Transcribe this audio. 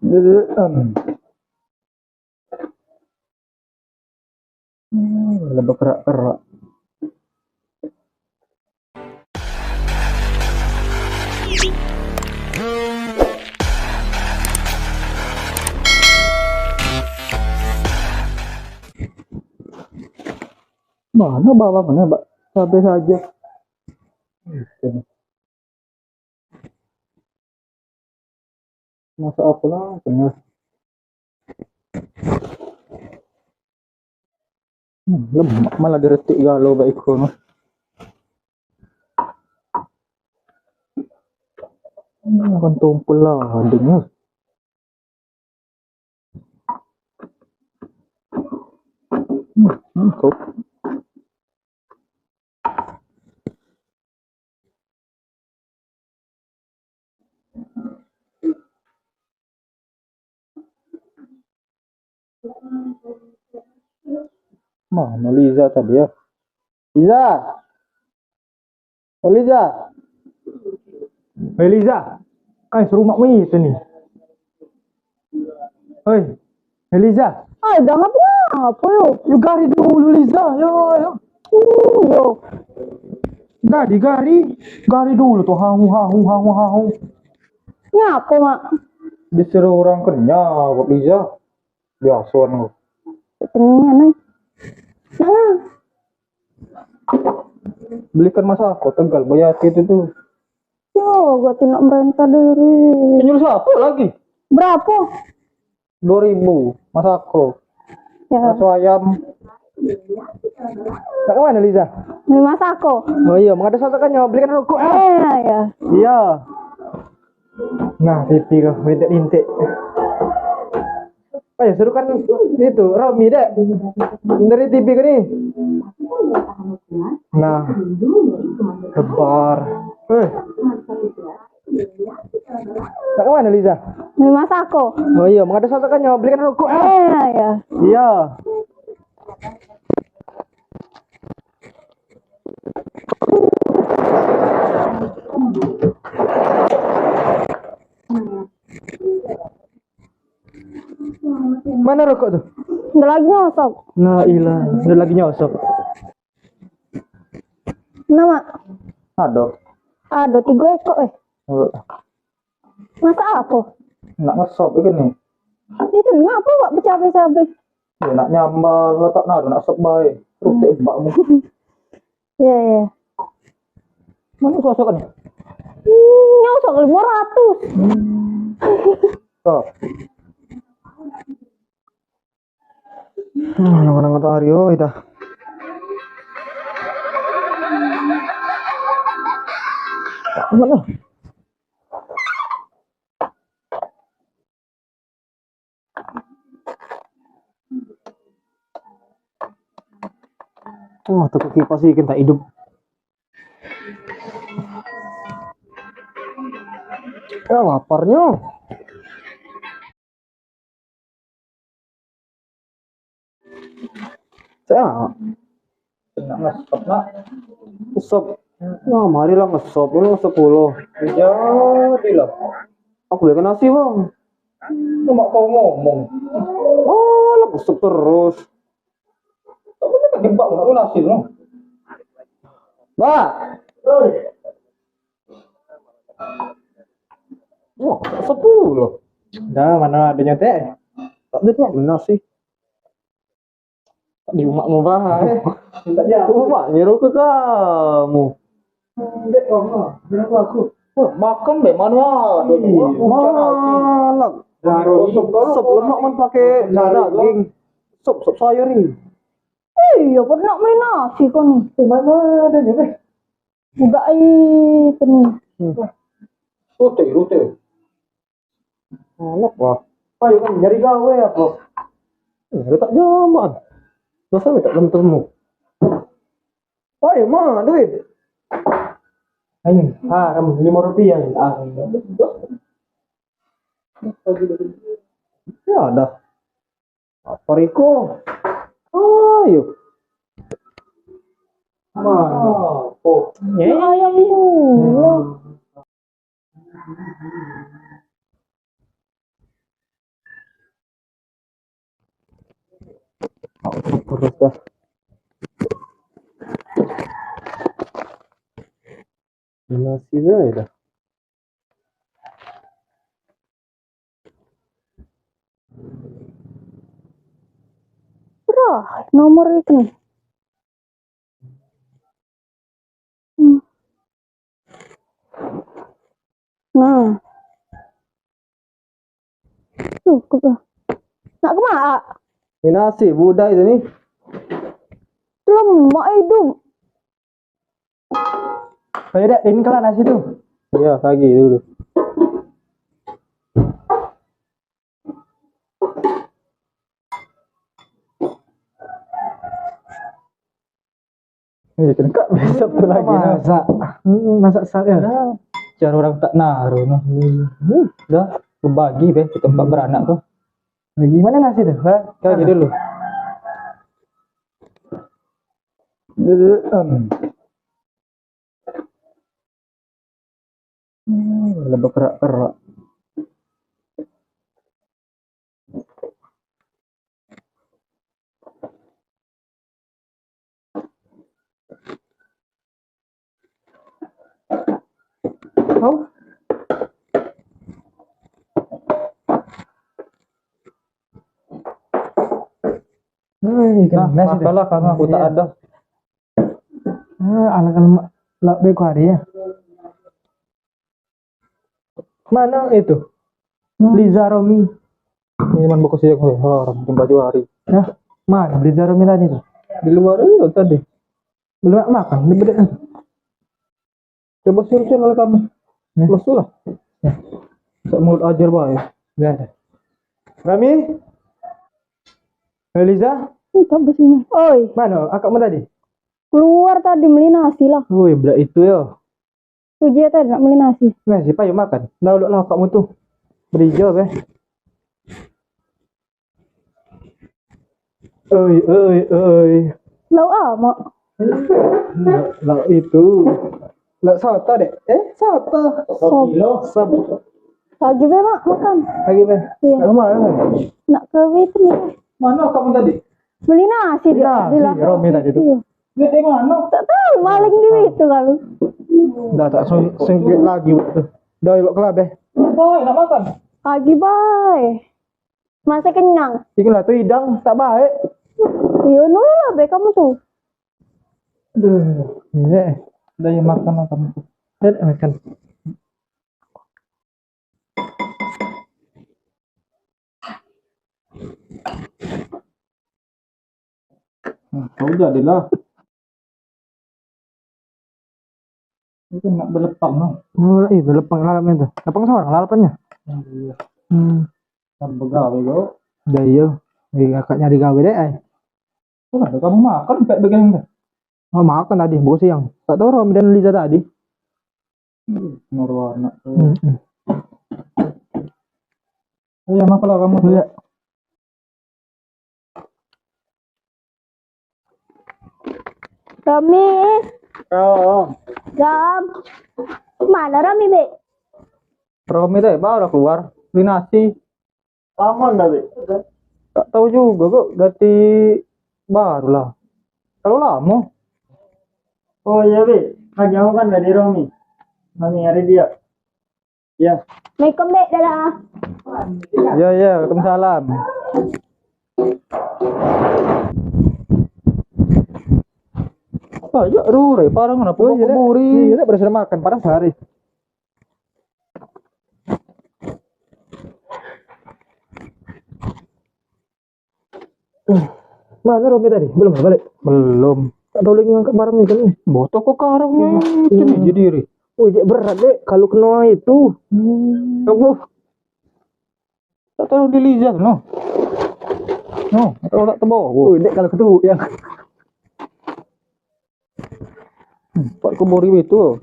Lebih kerak-kerak. Mana bawangnya, Mbak? Cabai saja. Masa apa lah, tengah. Lemak malah diretik galau baik kono. Akan tumpul lah adanya. Kok mana Liza tadi ya? Liza, oh Liza, hei Liza, kan suruh mak itu nih. Hei, hei Liza. Ay, udah ngapa yo? Yuk gari dulu Liza, yo. Yo, Gari dulu tuh hahu. ngapa mak? Disuruh orang kenyang, kok Liza. Biasa nih. Ketinggian nih. Nah, Belikan masa aku Tegal bayar itu tuh. yo, gua tidak merentah diri. Nyuruh siapa lagi? Berapa? 2.000 masa aku. Ya, Bakso ayam. Nak kemana Liza? beli masako. Oh iya, mengadas sotakannya belikan rokok. Ya. Iya. Nah, pipi kau intik. Ayo serukan itu Romi deh. Dari TV kau nih. Nah, kebar. Nak kemana Liza? Beli masako. Oh iya, mengadas sotakannya belikan rokok. Ya. Iya. Mana rokok tuh? Udah lagi nyosok. Nah, ilah, udah lagi nyosok. Nama? Aduh. Ada 3 ekor Masa apa? Nak ngesop ini. Itu ngapa pak bercabai-cabai? Ya, nak nyambal letak naruh nak sop bae. Rutik mbakmu. Ya. Mana sosokannya? Nyosok 500. Oh. Nang matahari oh dah. Mana? Wah, tuh kipas sih kita hidup. Ya laparnya. Saya nak ngesop nak. Ngesop. Nah, mari lah ngesop. Ini 10. Jadi lah. Aku beli nasi bang. Cuma kau ngomong. Oh, lah ngesop terus. Kamu ini kan dibak mau nasi loh. Mbak. Wah, 10. Dah, mana ada nyotek? Tak ada tuh nasi. Di rumah mau bahas. Rumah nyuruh ke kamu. Dek kamu, kenapa aku? Makan be mana? Malah. Sop lemak man pakai daging. Sop sayur nih. Iya, pernah main nasi kan? Mana ada nih be? Udah itu nih. Rute. Enak wah. Ayo kan nyari gawe apa? Tak jaman. Masa minta belum temu. Ayo mah duit. Ayo, kamu Rp5. Ya ada. Apa Riko? Ayo. Mana? Oh, Ayam dulu. terus dah. Nasi bae dah. Berah nomor itu nih. Nah. Cukup lah. Nak kemana? Ini nasi budai itu nih. Lemak hidup. Kayak dak ini kelan nasi tuh. Iya, lagi dulu. Iya kan kak besok tuh lagi masak. Masak saya. Cara orang tak naruh noh. Dah berbagi be di tempat beranak tuh. Gimana nasi tuh? Kau aja dulu. Lebih kerak-kerak. Oh. Nasi kalah karena aku tak ada. Alang-alang lak beko hari ya. Mana itu? Liza Romi. Minuman bekas yang orang baju hari. Nah, mana Liza Romi tadi tuh? Di luar itu tadi. Belum makan, di bedek. Coba suruh oleh kamu. Plus lah. Sak mulut ajar bae. Ya. Rami? Eliza? Tak bersini. Oi, Mana akakmu tadi? keluar tadi beli nasi lah. Woi, berak itu ya. Tujuh tadi nak beli nasi. Nasi payu makan. Nah, udah lah akakmu tuh. Beri jawab ya. Oi. Lau amak. Lah itu. Lah soto dek. Soto. Sob. Lagi be mak makan. Lagi be. Iya. Mana? Nak ke WC nih. Mana kamu tadi? Beli nasi dia. Nasi, Romi tadi tuh. Iya. Dia tengok mana? Tak tahu maling di itu kalau. Dah tak sengit lagi tuh. Dah elok kelab deh. Boy, nak makan. Lagi bye. Masih kenyang. Ikan lah tuh hidang tak baik. Iya nulu lah be kamu tuh. Aduh, ini dah yang makan kamu tuh. Makan. Kau jadilah. Itu nak berlepang no. Iya, berlepang lalapnya tuh. Lepang seorang lalapannya. Iya. Kan begawe kau. Dah iya. Kakak nyari gawe deh. Kok ada kamu makan kayak begini tuh? Oh makan tadi, bos siang. Tak tahu Romi dan Liza tadi. Marwana. Iya makan lah kamu. Iya. Rami. Oh. Ram. Mana Rami be? Romi deh baru keluar. Beli nasi. Lama dah be? Tak tahu juga kok. Berarti baru lah. Kalau lama. Oh iya be. Lagi aku kan dari Romi. Mami hari dia. Ya. Assalamualaikum be dadah. Ya. Waalaikumsalam. Ya, rure, parang mana pun buri. Iya, berasa makan, parang sehari. Mana Romi tadi? Belum balik? Belum. Tak tahu lagi ngangkat barang ni kan ni. Botol kok karangnya. Ini jadi diri. Oh, dia berat dek kalau kena itu. Kamu tak tahu di Liza no. No, atau tak tebak. Oh, dek kalau ketu yang Pak Kuburi itu